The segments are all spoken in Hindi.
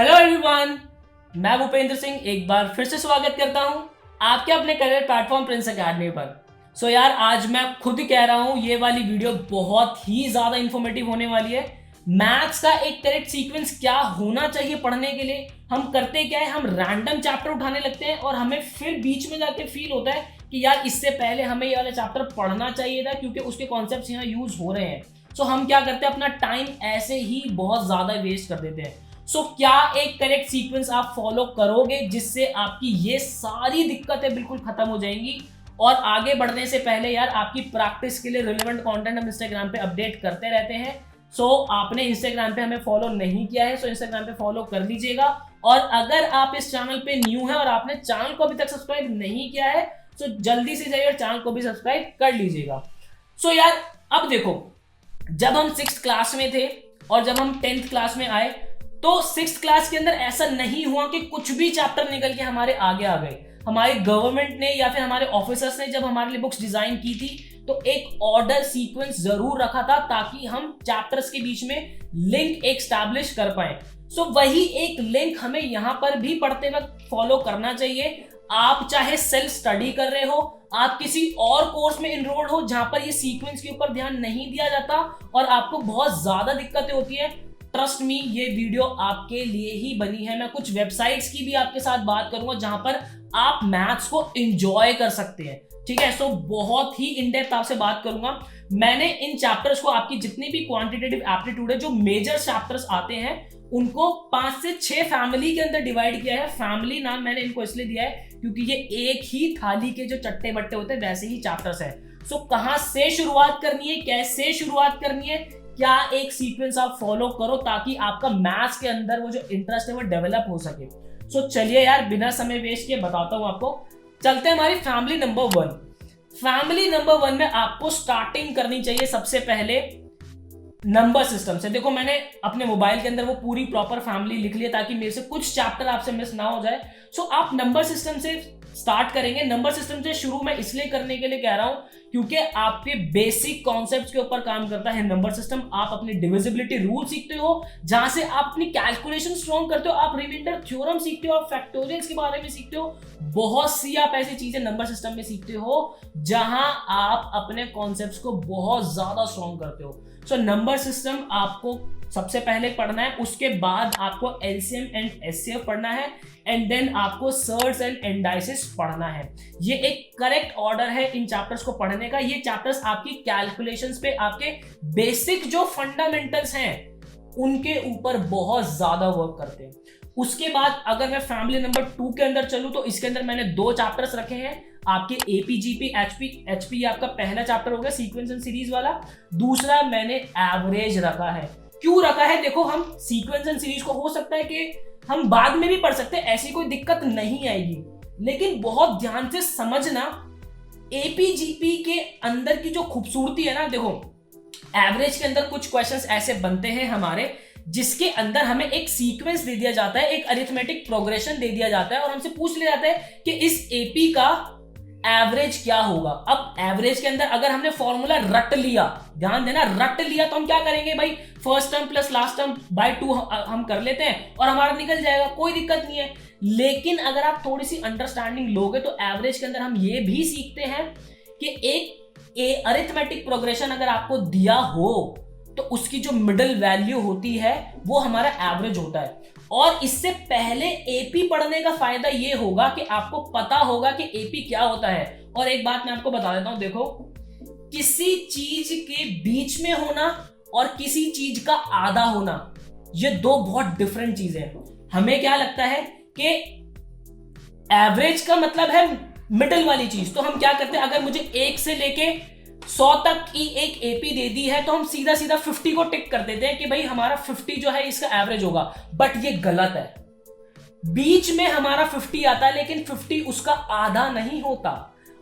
हेलो एवरीवन, मैं भूपेंद्र सिंह एक बार फिर से स्वागत करता हूं आपके अपने करियर प्लेटफॉर्म प्रिंस एकेडमी पर। यार आज मैं खुद ही कह रहा हूं ये वाली वीडियो बहुत ही ज्यादा इंफॉर्मेटिव होने वाली है। मैथ्स का एक करेक्ट सीक्वेंस क्या होना चाहिए पढ़ने के लिए। हम करते क्या है, हम रैंडम चैप्टर उठाने लगते हैं और हमें फिर बीच में जाके फील होता है कि यार इससे पहले हमें ये वाला चैप्टर पढ़ना चाहिए था क्योंकि उसके कॉन्सेप्ट्स यहाँ यूज हो रहे हैं। हम क्या करते हैं, अपना टाइम ऐसे ही बहुत ज्यादा वेस्ट कर देते हैं। क्या एक करेक्ट सीक्वेंस आप फॉलो करोगे जिससे आपकी ये सारी दिक्कतें बिल्कुल खत्म हो जाएंगी। और आगे बढ़ने से पहले यार आपकी प्रैक्टिस के लिए रिलेवेंट कंटेंट हम इंस्टाग्राम पे अपडेट करते रहते हैं। आपने इंस्टाग्राम पे हमें फॉलो नहीं किया है इंस्टाग्राम पे फॉलो कर लीजिएगा। और अगर आप इस चैनल पे न्यू है और आपने चैनल को अभी तक सब्सक्राइब नहीं किया है तो जल्दी से जाइए और चैनल को भी सब्सक्राइब कर लीजिएगा। यार अब देखो, जब हम 6th क्लास में थे और जब हम 10th क्लास में आए तो 6th क्लास के अंदर ऐसा नहीं हुआ कि कुछ भी चैप्टर निकल के हमारे आगे आ गए। हमारी गवर्नमेंट ने या फिर हमारे ऑफिसर्स ने जब हमारे लिए बुक्स डिजाइन की थी तो एक ऑर्डर सीक्वेंस जरूर रखा था ताकि हम चैप्टर्स के बीच में लिंक एक स्टैब्लिश कर पाए। वही एक लिंक हमें यहाँ पर भी पढ़ते वक्त फॉलो करना चाहिए। आप चाहे सेल्फ स्टडी कर रहे हो, आप किसी और कोर्स में इनरोल्ड हो जहां पर ये सीक्वेंस के ऊपर ध्यान नहीं दिया जाता और आपको बहुत ज्यादा दिक्कतें होती है, ट्रस्ट मी ये वीडियो आपके लिए ही बनी है। मैं कुछ वेबसाइट्स की भी आपके साथ बात करूंगा जहां पर आप मैथ्स को एंजॉय कर सकते हैं। ठीक है, बहुत ही इन डेप्थ आपसे बात करूंगा। मैंने इन चैप्टर्स को, आपकी जितनी भी क्वांटिटेटिव एप्टीट्यूड है, जो मेजर चैप्टर्स आते हैं, उनको 5 से 6 फैमिली के अंदर डिवाइड किया है। फैमिली नाम मैंने इनको इसलिए दिया है क्योंकि ये एक ही थाली के जो चट्टे बट्टे होते हैं वैसे ही चैप्टर्स है। कहां से शुरुआत करनी है, कैसे शुरुआत करनी है, क्या एक सीक्वेंस आप फॉलो करो ताकि आपका मैथ्स के अंदर वो जो इंटरेस्ट है वो डेवलप हो सके। चलिए यार बिना समय वेस्ट किए बताता हूं आपको। चलते हैं हमारी फैमिली नंबर 1। फैमिली नंबर 1 में आपको स्टार्टिंग करनी चाहिए सबसे पहले नंबर सिस्टम से। देखो मैंने अपने मोबाइल के अंदर वो पूरी प्रॉपर फैमिली लिख लिया ताकि मेरे से कुछ चैप्टर आपसे मिस ना हो जाए। आप नंबर सिस्टम से स्टार्ट करेंगे। नंबर सिस्टम से शुरू मैं इसलिए करने के लिए कह रहा हूं क्योंकि आपके बेसिक कॉन्सेप्ट्स के ऊपर काम करता है नंबर सिस्टम। आप अपनी डिविजिबिलिटी रूल सीखते हो जहां से आप अपनी कैलकुलेशन स्ट्रॉन्ग करते हो, आप रिमाइंडर थ्योरम सीखते हो, आप फैक्टोरियल्स के बारे में सीखते हो। बहुत सी आप ऐसी चीजें नंबर सिस्टम में सीखते हो जहां आप अपने कॉन्सेप्ट्स को बहुत ज्यादा स्ट्रॉन्ग करते हो। नंबर सिस्टम आपको सबसे पहले पढ़ना है, उसके बाद आपको एलसीएम एंड एचसीएफ पढ़ना है, एंड देन आपको सर्ट्स एंड इंडाइसेस पढ़ना है। ये एक करेक्ट ऑर्डर है इन चैप्टर्स को पढ़ने का। ये चैप्टर्स आपकी कैलकुलेशंस पे, आपके बेसिक जो फंडामेंटल्स हैं उनके ऊपर बहुत ज्यादा वर्क करते हैं। उसके बाद अगर मैं फैमिली नंबर 2 के अंदर चलूं तो इसके अंदर मैंने 2 चैप्टर्स रखे हैं आपके एपीजीपी एचपी। आपका पहला चैप्टर हो गया सीक्वेंस एंड सीरीज वाला। दूसरा मैंने एवरेज रखा है। क्यों रखा है, देखो हम सीक्वेंस एंड सीरीज को हो सकता है कि हम बाद में भी पढ़ सकते हैं, ऐसी कोई दिक्कत नहीं आएगी, लेकिन बहुत ध्यान से समझना एपीजीपी के अंदर की जो खूबसूरती है ना। देखो एवरेज के अंदर कुछ क्वेश्चंस ऐसे बनते हैं हमारे जिसके अंदर हमें एक सीक्वेंस दे दिया जाता है, एक अरिथमेटिक प्रोग्रेशन दे दिया जाता है और हमसे पूछ लिया जाता है कि इस एपी का एवरेज क्या होगा। अब एवरेज के अंदर अगर हमने फॉर्मूला रट लिया, ध्यान देना रट लिया, तो हम क्या करेंगे भाई, first term plus last term by 2 हम कर लेते हैं और हमारा निकल जाएगा, कोई दिक्कत नहीं है। लेकिन अगर आप थोड़ी सी अंडरस्टैंडिंग लोगे तो एवरेज के अंदर हम ये भी सीखते हैं कि एक अरिथमेटिक प्रोग्रेशन अगर आपको दिया हो तो उसकी जो मिडिल वैल्यू होती है वो हमारा एवरेज होता है। और इससे पहले एपी पढ़ने का फायदा ये होगा कि आपको पता होगा कि एपी क्या होता है। और एक बात मैं आपको बता देता हूं, देखो किसी चीज के बीच में होना और किसी चीज का आधा होना, ये 2 बहुत डिफरेंट चीजें हैं। हमें क्या लगता है कि एवरेज का मतलब है मिडिल वाली चीज, तो हम क्या करते हैं, अगर मुझे 1 से लेके 100 तक की एक एपी दे दी है तो हम सीधा सीधा 50 को टिक कर देते हैं कि भाई हमारा 50 जो है इसका एवरेज होगा। बट ये गलत है। बीच में हमारा 50 आता है लेकिन 50 उसका आधा नहीं होता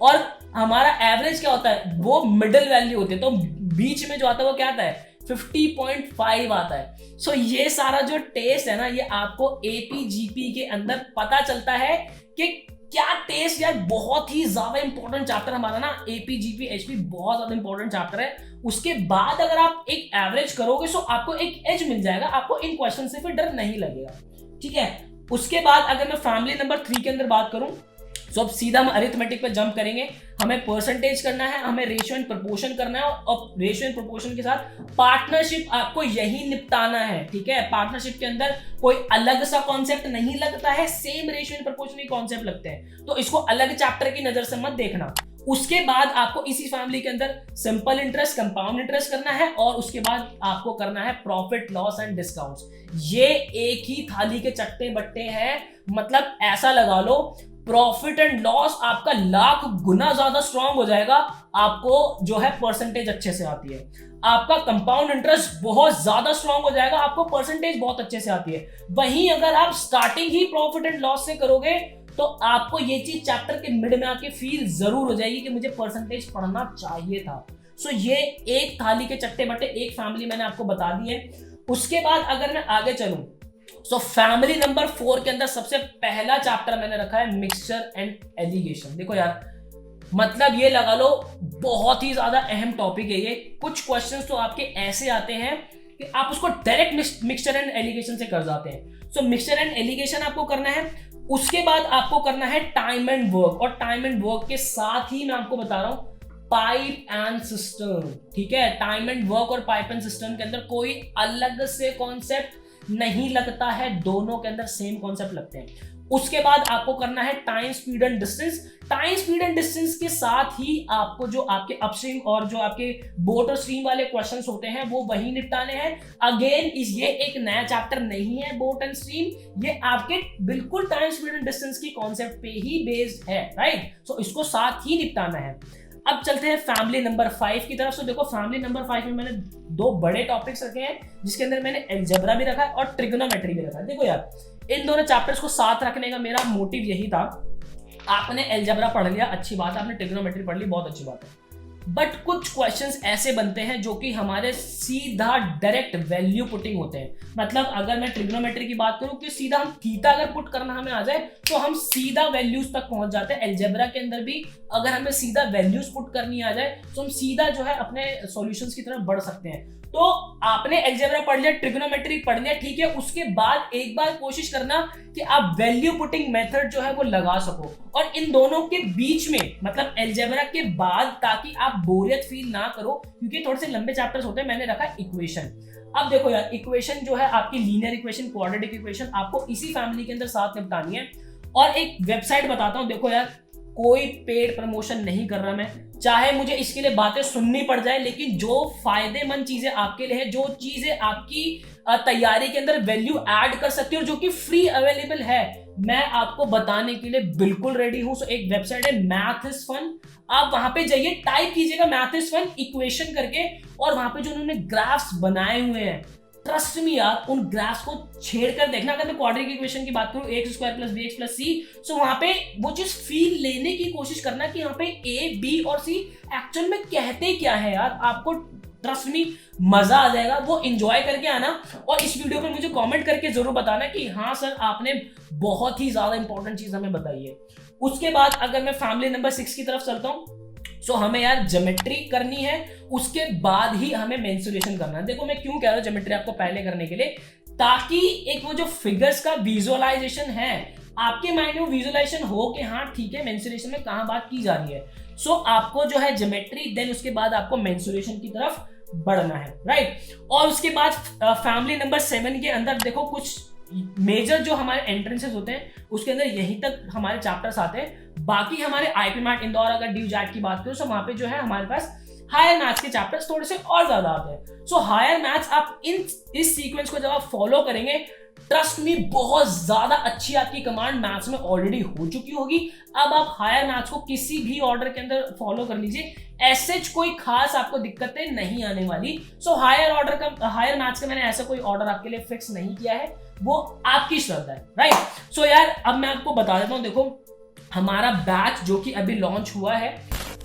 और हमारा एवरेज क्या होता है, वो मिडिल वैल्यू होती है। तो बीच में जो आता है वो क्या आता है, 50.5 आता है। ये सारा जो टेस्ट है ना, ये आपको एपीजीपी के अंदर पता चलता है कि क्या टेस्ट यार। बहुत ही ज्यादा इंपॉर्टेंट चैप्टर हमारा ना एपीजीपी एचपी, बहुत ज्यादा इंपॉर्टेंट चैप्टर है। उसके बाद अगर आप एक एवरेज करोगे तो आपको एक एज मिल जाएगा, आपको इन क्वेश्चन से फिर डर नहीं लगेगा। ठीक है। उसके बाद अगर मैं फैमिली नंबर 3 के अंदर बात करूं, तो अब सीधा हम अरिथमेटिक पे जंप करेंगे। हमें परसेंटेज करना है, हमें रेशियो एंड प्रोपोर्शन करना है, और रेशियो एंड प्रोपोर्शन के साथ पार्टनरशिप आपको यही निपटाना है, ठीक है। पार्टनरशिप के अंदर कोई अलग सा कॉन्सेप्ट नहीं लगता है, सेम रेशियो एंड प्रोपोर्शन के कॉन्सेप्ट लगते हैं, तो इसको अलग चैप्टर की नजर से मत देखना। उसके बाद आपको इसी फैमिली के अंदर सिंपल इंटरेस्ट, कंपाउंड इंटरेस्ट करना है, और उसके बाद आपको करना है प्रॉफिट लॉस एंड डिस्काउंट्स। ये एक ही थाली के चट्टे बट्टे हैं, मतलब ऐसा लगा लो प्रॉफिट एंड लॉस आपका लाख गुना ज्यादा स्ट्रांग हो जाएगा, आपको जो है परसेंटेज अच्छे से आती है। आपका कंपाउंड इंटरेस्ट बहुत ज्यादा स्ट्रांग हो जाएगा, आपको परसेंटेज बहुत अच्छे से आती है। वहीं अगर आप starting he profit and loss से करोगे तो आपको ये चीज चैप्टर के मिड में आके फील जरूर हो जाएगी कि मुझे परसेंटेज पढ़ना चाहिए था। सो ये एक थाली के चट्टे बट्टे एक फैमिली मैंने आपको बता दी है। उसके बाद अगर मैं आगे चलूं, सो फैमिली नंबर 4 के अंदर सबसे पहला चैप्टर मैंने रखा है मिक्सचर एंड एलिगेशन। देखो यार, मतलब ये लगा लो बहुत ही ज्यादा अहम टॉपिक है ये। कुछ क्वेश्चंस तो आपके ऐसे आते हैं कि आप उसको डायरेक्ट मिक्सचर एंड एलिगेशन से कर जाते हैं। सो मिक्सचर एंड एलिगेशन आपको करना है। उसके बाद आपको करना है टाइम एंड वर्क, और टाइम एंड वर्क के साथ ही मैं आपको बता रहा हूं पाइप एंड सिस्टम, ठीक है। टाइम एंड वर्क और पाइप एंड सिस्टम के अंदर कोई अलग से कॉन्सेप्ट नहीं लगता है, दोनों के अंदर सेम कॉन्सेप्ट लगते हैं। उसके बाद आपको करना है time, speed and distance. Time, speed and distance के साथ ही आपको जो आपके अपस्ट्रीम और जो आपके बोट और स्ट्रीम वाले क्वेश्चंस होते हैं वो वही निपटाने हैं। अगेन ये एक नया चैप्टर नहीं है बोट एंड स्ट्रीम, ये आपके बिल्कुल टाइम, स्पीड एंड डिस्टेंस की कॉन्सेप्ट पे ही बेस्ड है, राइट। सो इसको साथ ही निपटाना है। अब चलते हैं फैमिली नंबर 5 की तरफ। देखो फैमिली नंबर 5 में मैंने 2 बड़े टॉपिक्स रखे हैं, जिसके अंदर मैंने अलजेब्रा भी रखा है और ट्रिग्नोमेट्री भी रखा है। देखो यार, इन दोनों चैप्टर्स को साथ रखने का मेरा मोटिव यही था। आपने अलजेब्रा पढ़ लिया, अच्छी बात है, आपने ट्रिग्नोमेट्री पढ़ ली, बहुत अच्छी बात है, बट कुछ क्वेश्चंस ऐसे बनते हैं जो कि हमारे सीधा डायरेक्ट वैल्यू पुटिंग होते हैं। मतलब अगर मैं ट्रिग्नोमेट्री की बात करूं कि सीधा हम थीटा अगर पुट करना हमें आ जाए तो हम सीधा वैल्यूज तक पहुंच जाते हैं। अलजेब्रा के अंदर भी अगर हमें सीधा वैल्यूज पुट करनी आ जाए तो हम सीधा जो है अपने सॉल्यूशंस की तरफ बढ़ सकते हैं। तो आपने अलजेब्रा पढ़ लिया, ट्रिग्नोमेट्री पढ़ लिया, ठीक है। उसके बाद एक बार कोशिश करना कि आप वैल्यू पुटिंग मेथड जो है वो लगा सको, और इन दोनों के बीच में मतलब अलजेब्रा के बाद, ताकि आप बोरियत फील ना करो, क्योंकि थोड़े से लंबे चैप्टर्स होते हैं। मैंने रखा इक्वेशन। अब देखो यार, इक्वेशन जो है आपकी लीनियर इक्वेशन, क्वाड्रेटिक इक्वेशन, आपको इसी फैमिली के अंदर साथ निपटानी है। और एक वेबसाइट बताता हूं, देखो यार, कोई पेड प्रमोशन नहीं कर रहा मैं, चाहे मुझे इसके लिए बातें सुननी पड़ जाए, लेकिन जो फायदेमंद चीजें आपके लिए है, जो चीजें आपकी तैयारी के अंदर वैल्यू ऐड कर सकती है और जो कि फ्री अवेलेबल है, मैं आपको बताने के लिए बिल्कुल रेडी हूं। सो एक वेबसाइट है मैथ इज फन, आप वहां पे जाइए, टाइप कीजिएगा मैथ इज फन इक्वेशन करके, और वहां पे जो उन्होंने ग्राफ्स बनाए हुए हैं, ट्रस्ट मी यार, उन ग्राफ्स को छेड़ कर देखना। अगर मैं क्वाड्रेटिक इक्वेशन की बात करूं, X square plus B X plus C, so वहां पे वो चीज फील लेने की कोशिश करना कि यहाँ पे ए, बी और सी एक्चुअल में कहते क्या है यार, आपको ट्रस्ट मी मजा आ जाएगा। वो एंजॉय करके आना, और इस वीडियो पर मुझे कमेंट करके जरूर बताना कि हाँ सर, आपने बहुत ही ज्यादा इंपॉर्टेंट चीज हमें बताई है। उसके बाद अगर मैं फैमिली नंबर 6 की तरफ चलता हूं, सो हमें यार ज्योमेट्री करनी है, उसके बाद ही हमें मेंसुरेशन करना है। देखो मैं क्यों कह रहा हूं ज्योमेट्री आपको पहले करने के लिए, ताकि एक वो जो फिगर्स का विजुअलाइजेशन है आपके माइंड में विजुअलाइजेशन हो कि हाँ ठीक है, मेंसुरेशन में कहां बात की जा रही है। सो आपको जो है ज्योमेट्री, देन उसके बाद आपको मेंसुरेशन की तरफ बढ़ना है, राइट। और उसके बाद फैमिली नंबर 7 के अंदर देखो कुछ मेजर जो हमारे एंट्रेंसेस होते हैं उसके अंदर यहीं तक हमारे चैप्टर्स आते हैं। बाकी हमारे आईपी मैट इंदौर अगर ड्यू जैट की बात करो, तो वहां पे जो है हमारे पास हायर मैथ्स के चैप्टर्स थोड़े से और ज्यादा आते हैं। सो हायर मैथ्स आप इस सीक्वेंस को जब आप फॉलो करेंगे, ट्रस्ट मी, बहुत ज्यादा अच्छी आपकी कमांड मैथ्स में ऑलरेडी हो चुकी होगी। अब आप हायर मैथ्स को किसी भी ऑर्डर के अंदर फॉलो कर लीजिए, ऐसे कोई खास आपको दिक्कतें नहीं आने वाली। सो हायर मैथ्स का मैंने ऐसा कोई ऑर्डर आपके लिए फिक्स नहीं किया है, वो आपकी श्रद्धा है, राइट। सो यार अब मैं आपको बता देता हूं, देखो हमारा बैच जो कि अभी लॉन्च हुआ है,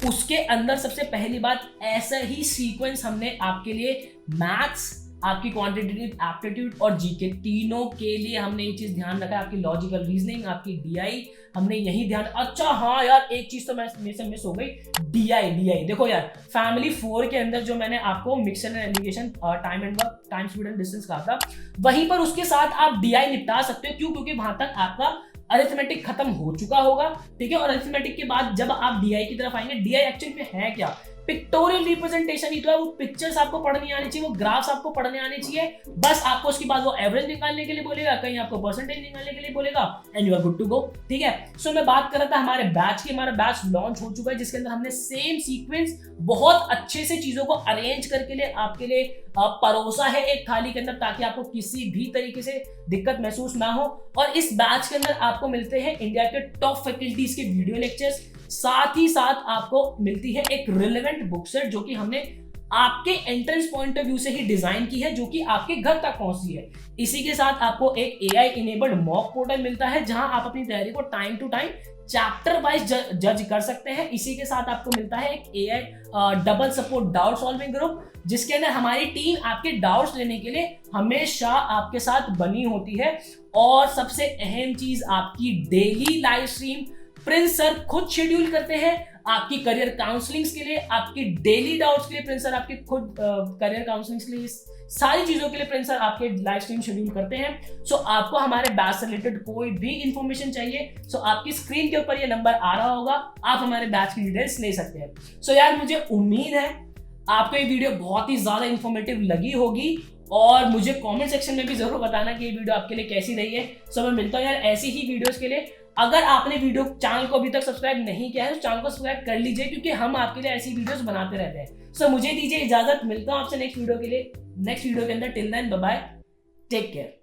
उसके अंदर सबसे पहली बात, ऐसा ही सीक्वेंस हमने आपके लिए मैथ्स, आपकी क्वांटिटेटिव एप्टीट्यूड और जीके तीनों के लिए हमने ये चीज ध्यान रखा है। आपकी लॉजिकल रीजनिंग, आपकी डीआई, हमने यही ध्यान। अच्छा हाँ यार, एक चीज तो मेरे से मिस हो गई, डीआई। देखो यार, फैमिली 4 के अंदर जो मैंने आपको mixture and allegation, time and work, time speed and distance कहा था, वहीं पर उसके साथ आप डीआई निपटा सकते हो। क्यों? क्योंकि वहां तक आपका अरिथमेटिक खत्म हो चुका होगा, ठीक है। और अरिथमेटिक के बाद जब आप डीआई की तरफ आएंगे, डीआई एक्चुअली में है क्या? पिक्टोरियल रिप्रेजेंटेशन ही तो है। वो पिक्चर्स आपको पढ़नी आनी चाहिए, वो ग्राफ्स आपको पढ़ने आने चाहिए। बस आपको उसके बाद वो एवरेज निकालने के लिए बोलेगा, कहीं आपको परसेंटेज निकालने के लिए बोलेगा, and you are good to go, ठीक है। सो मैं बात कर रहा था हमारे बैच की। हमारा बैच लॉन्च हो चुका है, जिसके अंदर हमने सेम सीक्वेंस बहुत अच्छे से चीजों को अरेंज करके लिए आपके लिए परोसा है एक थाली के अंदर, ताकि आपको किसी भी तरीके से दिक्कत महसूस ना हो। और इस बैच के अंदर आपको मिलते हैं इंडिया के टॉप फैकल्टीज के वीडियो लेक्चर्स, साथ ही साथ आपको मिलती है एक रिलेवेंट बुक सेट जो कि हमने आपके एंट्रेंस पॉइंट ऑफ व्यू से ही डिजाइन की है, जो कि आपके घर तक पहुंचती है। इसी के साथ आपको एक एआई इनेबल्ड मॉक पोर्टल मिलता है, जहां आप अपनी तैयारी को time to time chapter wise जज कर सकते हैं। इसी के साथ आपको मिलता है एक AI double support doubt solving group, जिसके अंदर हमारी टीम आपके डाउट्स लेने के लिए हमेशा आपके साथ बनी होती है। और सबसे अहम चीज, आपकी daily live stream Prince sir खुद शेड्यूल करते हैं आपकी करियर काउंसलिंग्स के लिए, आपकी डेली डाउट्स के लिए प्रिंस सर आपके खुद करियर काउंसलिंग्स के लिए, सारी चीजों के लिए प्रिंस सर आपके लाइव स्ट्रीम शेड्यूल करते हैं। सो आपको हमारे बैच से रिलेटेड कोई भी इंफॉर्मेशन चाहिए, सो आपकी स्क्रीन के ऊपर ये नंबर आ रहा होगा, आप हमारे बैच की डिटेल्स ले सकते हैं। सो यार, मुझे उम्मीद है आपको ये वीडियो बहुत ही ज्यादा इंफॉर्मेटिव लगी होगी, और मुझे कमेंट सेक्शन में भी जरूर बताना कि ये वीडियो आपके लिए कैसी रही है। सो मैं मिलता हूँ यार ऐसी ही वीडियोस के लिए। अगर आपने चैनल को अभी तक सब्सक्राइब नहीं किया है तो चैनल को सब्सक्राइब कर लीजिए, क्योंकि हम आपके लिए ऐसी वीडियोस बनाते रहते हैं। सो मुझे दीजिए इजाजत, मिलता हूँ आपसे नेक्स्ट वीडियो के अंदर। Till then bye bye, take care.